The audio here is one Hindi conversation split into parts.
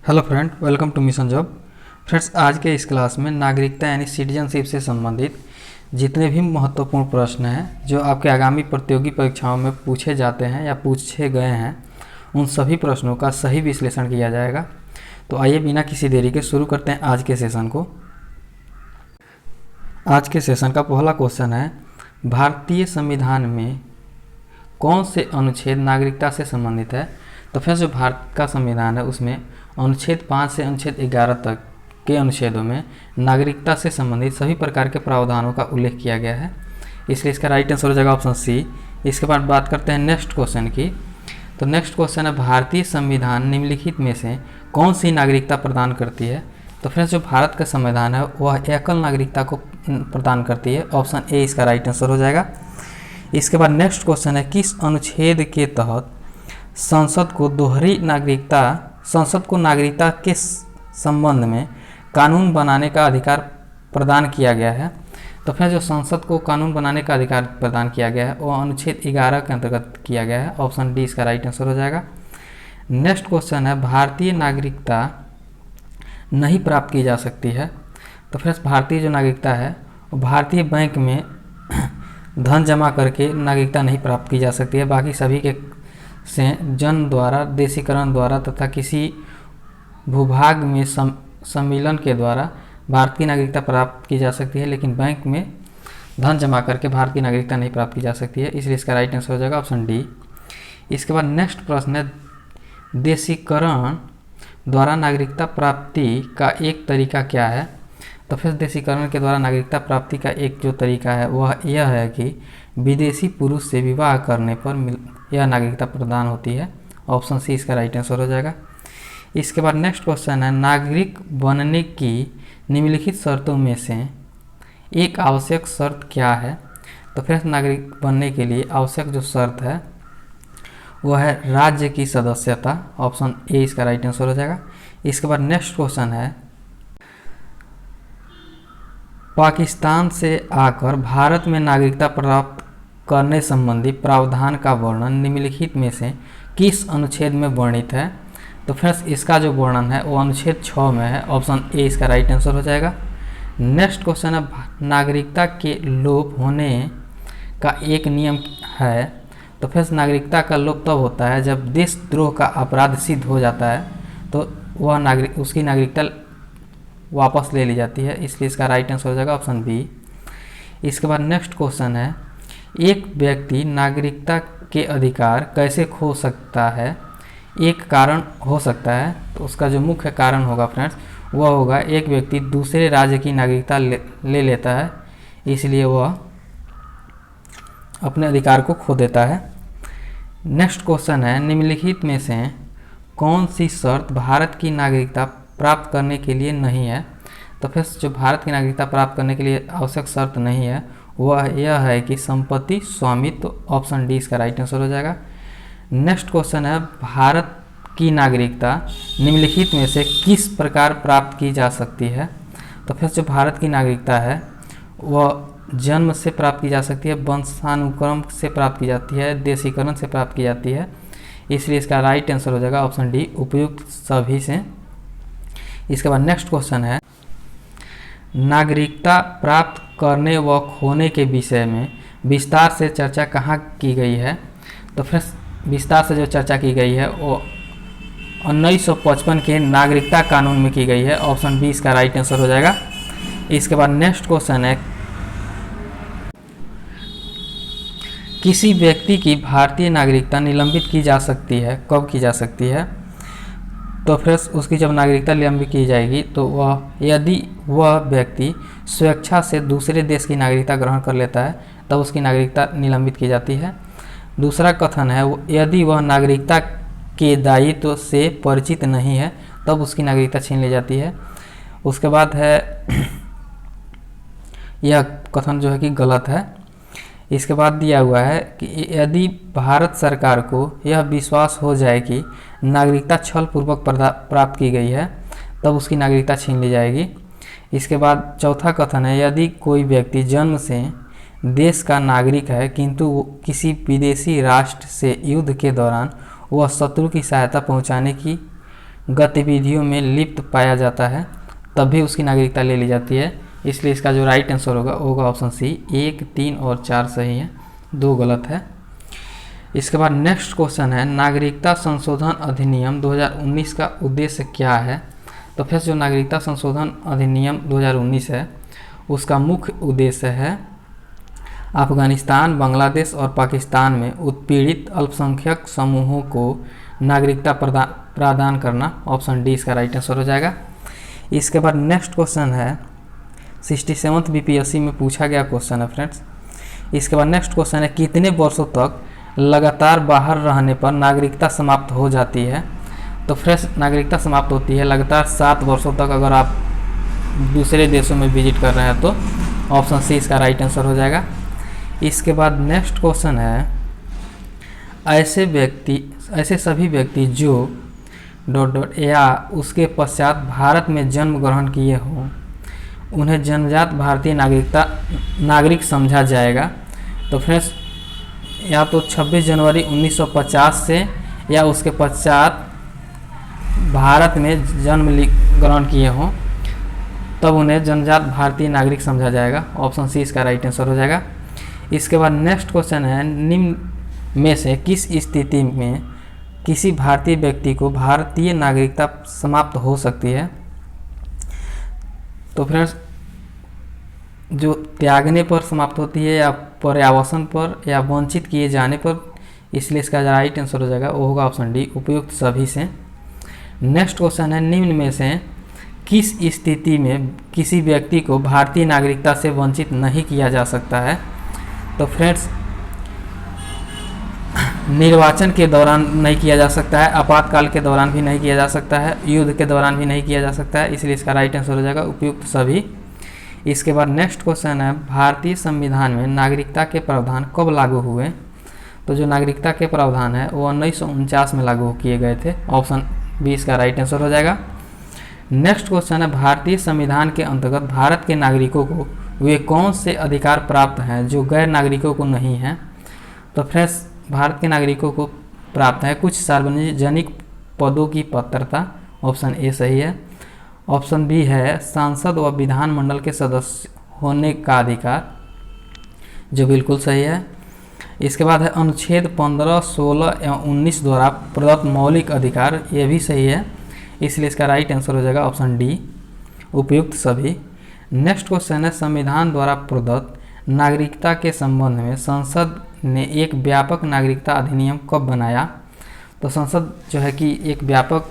Hello friend, welcome to mission job. Friends, आज के इस क्लास में नागरिकता यानी सिटीजनशिप से संबंधित जितने भी महत्वपूर्ण प्रश्न हैं जो आपके आगामी प्रतियोगी परीक्षाओं में पूछे जाते हैं या पूछे गए हैं, उन सभी प्रश्नों का सही विश्लेषण किया जाएगा। तो आइए बिना किसी देरी के शुरू करते हैं आज के सेशन को। आज के सेशन का पहला क्वेश्चन है, भारतीय संविधान में कौन से अनुच्छेद नागरिकता से संबंधित है। तो फिर जो भारत का संविधान है उसमें अनुच्छेद 5 से अनुच्छेद 11 तक के अनुच्छेदों में नागरिकता से संबंधित सभी प्रकार के प्रावधानों का उल्लेख किया गया है, इसलिए इसका राइट आंसर हो जाएगा ऑप्शन सी। इसके बाद बात करते हैं नेक्स्ट क्वेश्चन की। तो नेक्स्ट क्वेश्चन है, भारतीय संविधान निम्नलिखित में से कौन सी नागरिकता प्रदान करती है। तो फ्रेंड्स, जो भारत का संविधान है वह एकल नागरिकता को प्रदान करती है, ऑप्शन ए इसका राइट आंसर हो जाएगा। इसके बाद नेक्स्ट क्वेश्चन है, किस अनुच्छेद के तहत संसद को नागरिकता के संबंध में कानून बनाने का अधिकार प्रदान किया गया है। तो फिर जो संसद को कानून बनाने का अधिकार प्रदान किया गया है वो अनुच्छेद 11 के अंतर्गत किया गया है, ऑप्शन डी इसका राइट आंसर हो जाएगा। नेक्स्ट क्वेश्चन है, भारतीय नागरिकता नहीं प्राप्त की जा सकती है। तो फिर भारतीय जो नागरिकता है वो भारतीय बैंक में धन जमा करके नागरिकता नहीं प्राप्त की जा सकती है, बाकी सभी के से जन्म द्वारा, देशीकरण द्वारा तथा किसी भूभाग में सम्मिलन के द्वारा भारत की नागरिकता प्राप्त की जा सकती है, लेकिन बैंक में धन जमा करके भारत की नागरिकता नहीं प्राप्त की जा सकती है, इसलिए इसका राइट आंसर हो जाएगा ऑप्शन डी। इसके बाद नेक्स्ट प्रश्न है, देशीकरण द्वारा नागरिकता प्राप्ति का एक तरीका क्या है। तो फिर देशीकरण के द्वारा नागरिकता प्राप्ति का एक जो तरीका है वह यह है कि विदेशी पुरुष से विवाह करने पर यह नागरिकता प्रदान होती है, ऑप्शन सी इसका राइट आंसर हो जाएगा। इसके बाद नेक्स्ट क्वेश्चन है, नागरिक बनने की निम्नलिखित शर्तों में से एक आवश्यक शर्त क्या है। तो फिर नागरिक बनने के लिए आवश्यक जो शर्त है वह है राज्य की सदस्यता, ऑप्शन ए इसका राइट आंसर हो जाएगा। इसके बाद नेक्स्ट क्वेश्चन है, पाकिस्तान से आकर भारत में नागरिकता प्राप्त करने संबंधी प्रावधान का वर्णन निम्नलिखित में से किस अनुच्छेद में वर्णित है। तो फ्रेंड्स, इसका जो वर्णन है वो अनुच्छेद 6 में है, ऑप्शन ए इसका राइट आंसर हो जाएगा। नेक्स्ट क्वेश्चन है, नागरिकता के लोप होने का एक नियम है। तो फ्रेंड्स, नागरिकता का लोप तब होता है जब देशद्रोह का अपराध सिद्ध हो जाता है, तो वह उसकी नागरिकता वापस ले ली जाती है, इसलिए इसका राइट आंसर हो जाएगा ऑप्शन बी। इसके बाद नेक्स्ट क्वेश्चन है, एक व्यक्ति नागरिकता के अधिकार कैसे खो सकता है। एक कारण हो सकता है, तो उसका जो मुख्य कारण होगा फ्रेंड्स वह होगा एक व्यक्ति दूसरे राज्य की नागरिकता ले लेता है, इसलिए वह अपने अधिकार को खो देता है। नेक्स्ट क्वेश्चन है, निम्नलिखित में से कौन सी शर्त भारत की नागरिकता प्राप्त करने के लिए नहीं है। तो फिर जो भारत की नागरिकता प्राप्त करने के लिए आवश्यक शर्त नहीं है वह यह है कि संपत्ति स्वामित्व, ऑप्शन डी इसका राइट आंसर हो जाएगा। नेक्स्ट क्वेश्चन है, भारत की नागरिकता निम्नलिखित में से किस प्रकार प्राप्त की जा सकती है। तो फिर जो भारत की नागरिकता है वह जन्म से प्राप्त की जा सकती है, वंशानुक्रम से प्राप्त की जाती है, देशीकरण से प्राप्त की जाती है, इसलिए इसका राइट आंसर हो जाएगा ऑप्शन डी, उपयुक्त सभी से। इसके बाद नेक्स्ट क्वेश्चन है, नागरिकता प्राप्त करने व खोने के विषय में विस्तार से चर्चा कहाँ की गई है। तो फिर विस्तार से जो चर्चा की गई है वो 1955 के नागरिकता कानून में की गई है, ऑप्शन बी इसका राइट आंसर हो जाएगा। इसके बाद नेक्स्ट क्वेश्चन है, किसी व्यक्ति की भारतीय नागरिकता निलंबित की जा सकती है, कब की जा सकती है। तो फिर उसकी जब नागरिकता निलंबित की जाएगी तो यदि वह व्यक्ति स्वेच्छा से दूसरे देश की नागरिकता ग्रहण कर लेता है तब उसकी नागरिकता निलंबित की जाती है। दूसरा कथन है, यदि वह नागरिकता के दायित्व से परिचित नहीं है तब उसकी नागरिकता छीन ली जाती है। उसके बाद है, यह कथन जो है कि गलत है। इसके बाद दिया हुआ है कि यदि भारत सरकार को यह विश्वास हो जाए कि नागरिकता छल पूर्वक प्राप्त की गई है तब उसकी नागरिकता छीन ली जाएगी। इसके बाद चौथा कथन है, यदि कोई व्यक्ति जन्म से देश का नागरिक है किंतु किसी विदेशी राष्ट्र से युद्ध के दौरान वह शत्रु की सहायता पहुंचाने की गतिविधियों में लिप्त पाया जाता है तब भी उसकी नागरिकता ले ली जाती है। इसलिए इसका जो राइट आंसर होगा वो होगा ऑप्शन सी, 1, 3 और 4 सही है, 2 गलत है। इसके बाद नेक्स्ट क्वेश्चन है, नागरिकता संशोधन अधिनियम 2019 का उद्देश्य क्या है? तो फिर जो नागरिकता संशोधन अधिनियम 2019 है उसका मुख्य उद्देश्य है अफगानिस्तान, बांग्लादेश और पाकिस्तान में उत्पीड़ित अल्पसंख्यक समूहों को नागरिकता प्रदान करना। ऑप्शन डी इसका राइट आंसर हो जाएगा। इसके बाद नेक्स्ट क्वेश्चन है 67th बीपीएससी में पूछा गया क्वेश्चन है फ्रेंड्स। इसके बाद नेक्स्ट क्वेश्चन है, कितने वर्षों तक लगातार बाहर रहने पर नागरिकता समाप्त हो जाती है? तो फ्रेंड्स नागरिकता समाप्त होती है लगातार 7 वर्षों तक अगर आप दूसरे देशों में विजिट कर रहे हैं तो। ऑप्शन सी इसका राइट आंसर हो जाएगा। इसके बाद नेक्स्ट क्वेश्चन है, ऐसे सभी व्यक्ति जो ... या उसके पश्चात भारत में जन्म ग्रहण किए हों उन्हें जन्मजात भारतीय नागरिक समझा जाएगा। तो फ्रेंड्स या तो 26 जनवरी 1950 से या उसके पश्चात भारत में जन्म ग्रहण किए हों तब उन्हें जन्मजात भारतीय नागरिक समझा जाएगा। ऑप्शन सी इसका राइट आंसर हो जाएगा। इसके बाद नेक्स्ट क्वेश्चन है, निम्न में से किस स्थिति में किसी भारतीय व्यक्ति को भारतीय नागरिकता समाप्त हो सकती है? तो फ्रेंड्स जो त्यागने पर समाप्त होती है या पर्यावसन पर या वंचित किए जाने पर, इसलिए इसका राइट आंसर हो जाएगा वो होगा ऑप्शन डी, उपयुक्त सभी से। नेक्स्ट क्वेश्चन है, निम्न में से किस स्थिति में किसी व्यक्ति को भारतीय नागरिकता से वंचित नहीं किया जा सकता है? तो फ्रेंड्स निर्वाचन के दौरान नहीं किया जा सकता है, आपातकाल के दौरान भी नहीं किया जा सकता है, युद्ध के दौरान भी नहीं किया जा सकता है, इसलिए इसका राइट आंसर हो जाएगा उपयुक्त सभी। इसके बाद नेक्स्ट क्वेश्चन है, भारतीय संविधान में नागरिकता के प्रावधान कब लागू हुए? तो जो नागरिकता के प्रावधान है वो 1949 में लागू किए गए थे। ऑप्शन बी इसका राइट आंसर हो जाएगा। नेक्स्ट क्वेश्चन है, भारतीय संविधान के अंतर्गत भारत के नागरिकों को वे कौन से अधिकार प्राप्त हैं जो गैर नागरिकों को नहीं हैं? तो फ्रेंड्स भारत के नागरिकों को प्राप्त है कुछ सार्वजनिक पदों की पात्रता। ऑप्शन ए सही है। ऑप्शन बी है सांसद व विधानमंडल के सदस्य होने का अधिकार, जो बिल्कुल सही है। इसके बाद है अनुच्छेद 15, 16 एवं 19 द्वारा प्रदत्त मौलिक अधिकार, ये भी सही है, इसलिए इसका राइट आंसर हो जाएगा ऑप्शन डी, उपयुक्त सभी। नेक्स्ट क्वेश्चन है, संविधान द्वारा प्रदत्त नागरिकता के संबंध में संसद ने एक व्यापक नागरिकता अधिनियम कब बनाया? तो संसद जो है कि एक व्यापक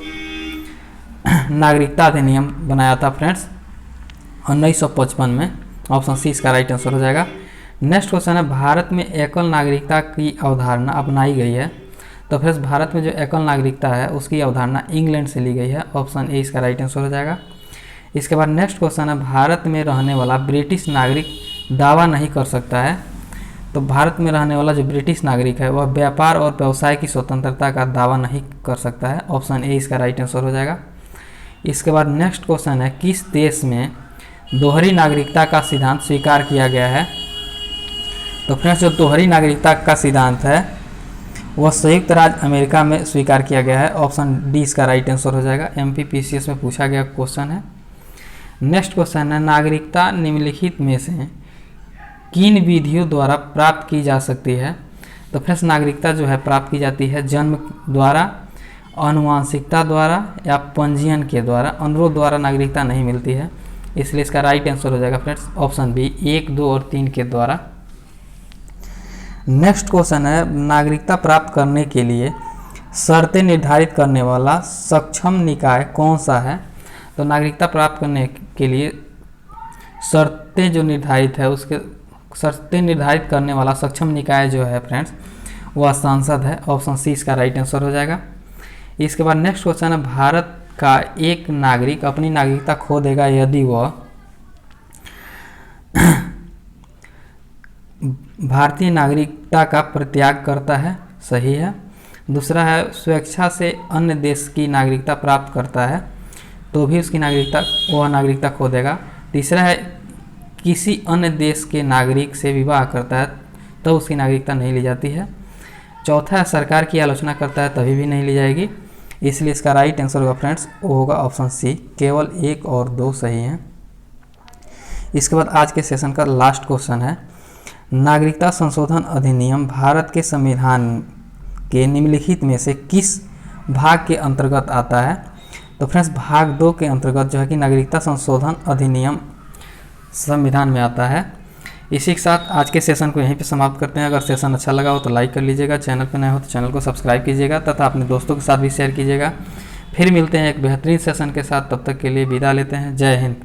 नागरिकता अधिनियम बनाया था फ्रेंड्स 1955 में। ऑप्शन सी इसका राइट आंसर हो जाएगा। नेक्स्ट क्वेश्चन है, भारत में एकल नागरिकता की अवधारणा अपनाई गई है? तो फ्रेंड्स भारत में जो एकल नागरिकता है उसकी अवधारणा इंग्लैंड से ली गई है। ऑप्शन ए इसका राइट आंसर हो जाएगा। इसके बाद नेक्स्ट क्वेश्चन है, भारत में रहने वाला ब्रिटिश नागरिक दावा नहीं कर सकता है? तो भारत में रहने वाला जो ब्रिटिश नागरिक है वह व्यापार और व्यवसाय की स्वतंत्रता का दावा नहीं कर सकता है। ऑप्शन ए इसका राइट आंसर हो जाएगा। इसके बाद नेक्स्ट क्वेश्चन है, किस देश में दोहरी नागरिकता का सिद्धांत स्वीकार किया गया है? तो फ्रेंड्स जो दोहरी नागरिकता का सिद्धांत है वह संयुक्त राज्य अमेरिका में स्वीकार किया गया है। ऑप्शन डी इसका राइट आंसर हो जाएगा। एमपीपीसीएस में पूछा गया क्वेश्चन है। नेक्स्ट क्वेश्चन है, नागरिकता निम्नलिखित में से किन विधियों द्वारा प्राप्त की जा सकती है? तो फ्रेंड्स नागरिकता जो है प्राप्त की जाती है जन्म द्वारा, आनुवांशिकता द्वारा या पंजीयन के द्वारा। अनुरोध द्वारा नागरिकता नहीं मिलती है, इसलिए इसका राइट आंसर हो जाएगा फ्रेंड्स ऑप्शन बी, 1, 2 और 3 के द्वारा। नेक्स्ट क्वेश्चन है, नागरिकता प्राप्त करने के लिए शर्तें निर्धारित करने वाला सक्षम निकाय कौन सा है? तो नागरिकता प्राप्त करने के लिए शर्तें जो निर्धारित है उसके शर्तें निर्धारित करने वाला सक्षम निकाय जो है फ्रेंड्स वह संसद है। ऑप्शन सी इसका राइट आंसर हो जाएगा। इसके बाद नेक्स्ट क्वेश्चन है, भारत का एक नागरिक अपनी नागरिकता खो देगा यदि वह भारतीय नागरिकता का परित्याग करता है। सही है। दूसरा है, स्वेच्छा से अन्य देश की नागरिकता प्राप्त करता है तो भी उसकी नागरिकता खो देगा। तीसरा है, किसी अन्य देश के नागरिक से विवाह करता है तो उसकी नागरिकता नहीं ली जाती है। चौथा है, सरकार की आलोचना करता है तभी भी नहीं ली जाएगी। इसलिए इसका राइट आंसर होगा फ्रेंड्स, वो होगा ऑप्शन सी, केवल 1 और 2 सही हैं। इसके बाद आज के सेशन का लास्ट क्वेश्चन है, नागरिकता संशोधन अधिनियम भारत के संविधान के निम्नलिखित में से किस भाग के अंतर्गत आता है? तो फ्रेंड्स भाग 2 के अंतर्गत जो है कि नागरिकता संशोधन अधिनियम संविधान में आता है। इसी के साथ आज के सेशन को यहीं पे समाप्त करते हैं। अगर सेशन अच्छा लगा हो तो लाइक कर लीजिएगा, चैनल पर नए हो तो चैनल को सब्सक्राइब कीजिएगा तथा अपने दोस्तों के साथ भी शेयर कीजिएगा। फिर मिलते हैं एक बेहतरीन सेशन के साथ, तब तक के लिए विदा लेते हैं। जय हिंद।